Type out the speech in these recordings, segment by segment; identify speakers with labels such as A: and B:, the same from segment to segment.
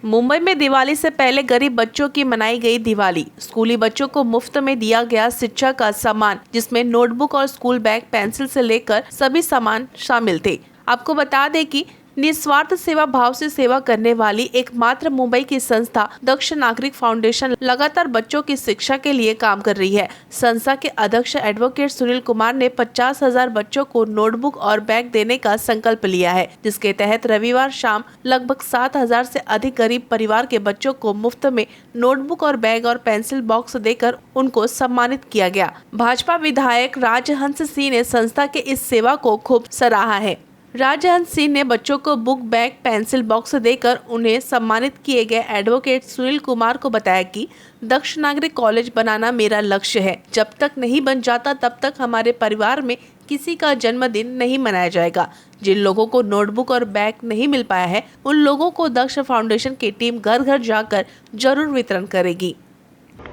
A: मुंबई में दिवाली से पहले गरीब बच्चों की मनाई गई दिवाली। स्कूली बच्चों को मुफ्त में दिया गया शिक्षा का सामान, जिसमें नोटबुक और स्कूल बैग, पेंसिल से लेकर सभी सामान शामिल थे। आपको बता दें कि निस्वार्थ सेवा भाव से सेवा करने वाली एकमात्र मुंबई की संस्था दक्ष नागरिक फाउंडेशन लगातार बच्चों की शिक्षा के लिए काम कर रही है। संस्था के अध्यक्ष एडवोकेट सुनील कुमार ने 50,000 बच्चों को नोटबुक और बैग देने का संकल्प लिया है, जिसके तहत रविवार शाम लगभग 7,000 से अधिक गरीब परिवार के बच्चों को मुफ्त में नोटबुक और बैग और पेंसिल बॉक्स देकर उनको सम्मानित किया गया। भाजपा विधायक राजहंस सिंह ने संस्था के इस सेवा को खूब सराहा है। राजहंस सिंह ने बच्चों को बुक, बैग, पेंसिल बॉक्स देकर उन्हें सम्मानित किए गए एडवोकेट सुनील कुमार को बताया कि दक्ष नागरिक कॉलेज बनाना मेरा लक्ष्य है। जब तक नहीं बन जाता तब तक हमारे परिवार में किसी का जन्मदिन नहीं मनाया जाएगा। जिन लोगों को नोटबुक और बैग नहीं मिल पाया है, उन लोगों को दक्ष फाउंडेशन की टीम घर घर जाकर जरूर वितरण करेगी।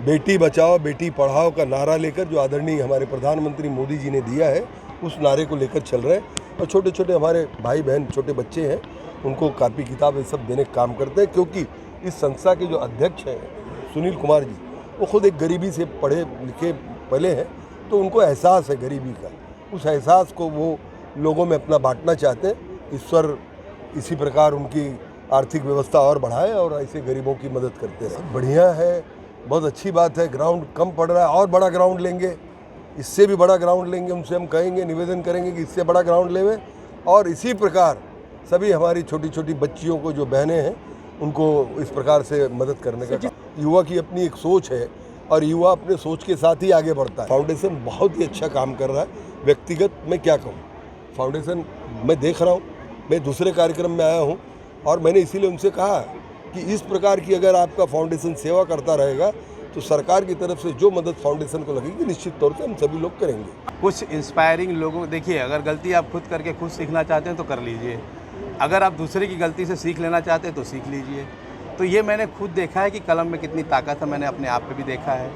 B: बेटी बचाओ बेटी पढ़ाओ का नारा लेकर जो आदरणीय हमारे प्रधानमंत्री मोदी जी ने दिया है, उस नारे को लेकर चल रहे हैं। और छोटे छोटे हमारे भाई बहन, छोटे बच्चे हैं, उनको कापी किताब ये सब देने का काम करते हैं, क्योंकि इस संस्था के जो अध्यक्ष हैं सुनील कुमार जी, वो खुद एक गरीबी से पढ़े लिखे पले हैं, तो उनको एहसास है गरीबी का। उस एहसास को वो लोगों में अपना बांटना चाहते हैं। ईश्वर इसी प्रकार उनकी आर्थिक व्यवस्था और बढ़ाए और ऐसे गरीबों की मदद करते हैं। सब बढ़िया है, बहुत अच्छी बात है। ग्राउंड कम पड़ रहा है, और बड़ा ग्राउंड लेंगे, इससे भी बड़ा ग्राउंड लेंगे। उनसे हम कहेंगे, निवेदन करेंगे कि इससे बड़ा ग्राउंड लेवें। और इसी प्रकार सभी हमारी छोटी छोटी बच्चियों को, जो बहनें हैं, उनको इस प्रकार से मदद करने का। युवा की अपनी एक सोच है और युवा अपने सोच के साथ ही आगे बढ़ता है। फाउंडेशन बहुत ही अच्छा काम कर रहा है। व्यक्तिगत मैं क्या कहूँ, फाउंडेशन मैं देख रहा हूँ, मैं दूसरे कार्यक्रम में आया हूँ और मैंने इसीलिए उनसे कहा कि इस प्रकार की अगर आपका फाउंडेशन सेवा करता रहेगा तो सरकार की तरफ से जो मदद फाउंडेशन को लगेगी, निश्चित तौर से हम सभी लोग करेंगे।
C: कुछ इंस्पायरिंग लोगों, देखिए, अगर गलती आप खुद करके खुद सीखना चाहते हैं तो कर लीजिए, अगर आप दूसरे की गलती से सीख लेना चाहते हैं तो सीख लीजिए। तो ये मैंने खुद देखा है कि कलम में कितनी ताकत है, मैंने अपने आप पे भी देखा है।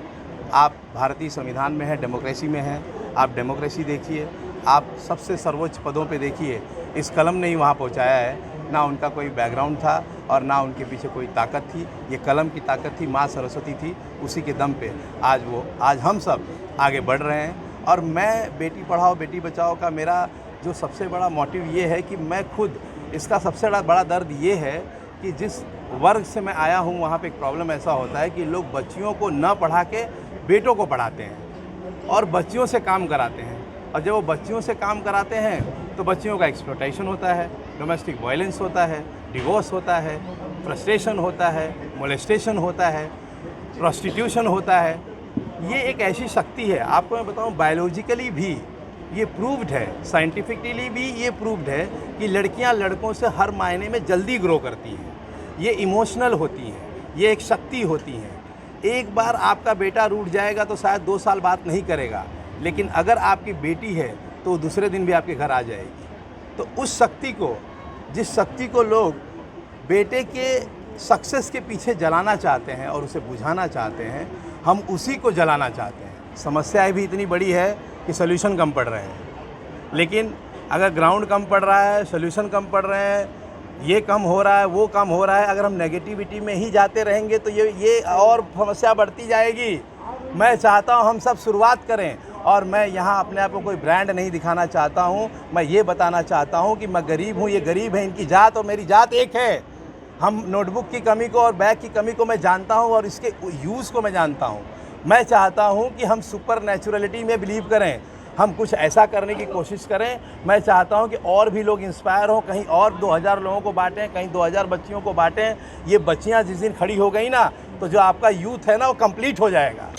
C: आप भारतीय संविधान में हैं, डेमोक्रेसी में हैं, आप डेमोक्रेसी देखिए, आप सबसे सर्वोच्च पदों पे देखिए, इस कलम ने ही वहाँ पहुँचाया है। ना उनका कोई बैकग्राउंड था और ना उनके पीछे कोई ताकत थी, ये कलम की ताकत थी, माँ सरस्वती थी, उसी के दम पे आज हम सब आगे बढ़ रहे हैं। और मैं बेटी पढ़ाओ बेटी बचाओ का मेरा जो सबसे बड़ा मोटिव ये है कि मैं खुद, इसका सबसे बड़ा दर्द ये है कि जिस वर्ग से मैं आया हूँ, वहाँ पे एक प्रॉब्लम ऐसा होता है कि लोग बच्चियों को न पढ़ा के बेटों को पढ़ाते हैं और बच्चियों से काम कराते हैं। और जब वो बच्चियों से काम कराते हैं तो बच्चियों का एक्सप्लॉयटेशन होता है, डोमेस्टिक वायलेंस होता है, डिवोर्स होता है, फ्रस्ट्रेशन होता है, मोलेस्टेशन होता है, प्रोस्टिट्यूशन होता है। ये एक ऐसी शक्ति है, आपको मैं बताऊं, बायोलॉजिकली भी ये प्रूव्ड है, साइंटिफिकली भी ये प्रूव्ड है कि लड़कियां लड़कों से हर मायने में जल्दी ग्रो करती हैं। ये इमोशनल होती हैं, ये एक शक्ति होती हैं। एक बार आपका बेटा रूठ जाएगा तो शायद 2 साल बात नहीं करेगा, लेकिन अगर आपकी बेटी है तो दूसरे दिन भी आपके घर आ जाएगी। तो उस शक्ति को, जिस शक्ति को लोग बेटे के सक्सेस के पीछे जलाना चाहते हैं और उसे बुझाना चाहते हैं, हम उसी को जलाना चाहते हैं। समस्या भी इतनी बड़ी है कि सोल्यूशन कम पड़ रहे हैं, लेकिन अगर ग्राउंड कम पड़ रहा है, सोल्यूशन कम पड़ रहे हैं, ये कम हो रहा है, वो कम हो रहा है, अगर हम नेगेटिविटी में ही जाते रहेंगे तो ये और समस्या बढ़ती जाएगी। मैं चाहता हूँ हम सब शुरुआत करें, और मैं यहाँ अपने आप को कोई ब्रांड नहीं दिखाना चाहता हूँ। मैं ये बताना चाहता हूँ कि मैं गरीब हूँ, ये गरीब है, इनकी जात और मेरी जात एक है। हम नोटबुक की कमी को और बैग की कमी को मैं जानता हूँ और इसके यूज़ को मैं जानता हूँ। मैं चाहता हूँ कि हम सुपर नेचुरलिटी में बिलीव करें, हम कुछ ऐसा करने की कोशिश करें। मैं चाहता हूँ कि और भी लोग इंस्पायर हों, कहीं और 2000 लोगों को बांटें, कहीं 2000 बच्चियों को बांटें। ये बच्चियाँ जिस दिन खड़ी हो गई ना, तो जो आपका यूथ है ना, वो कंप्लीट हो जाएगा।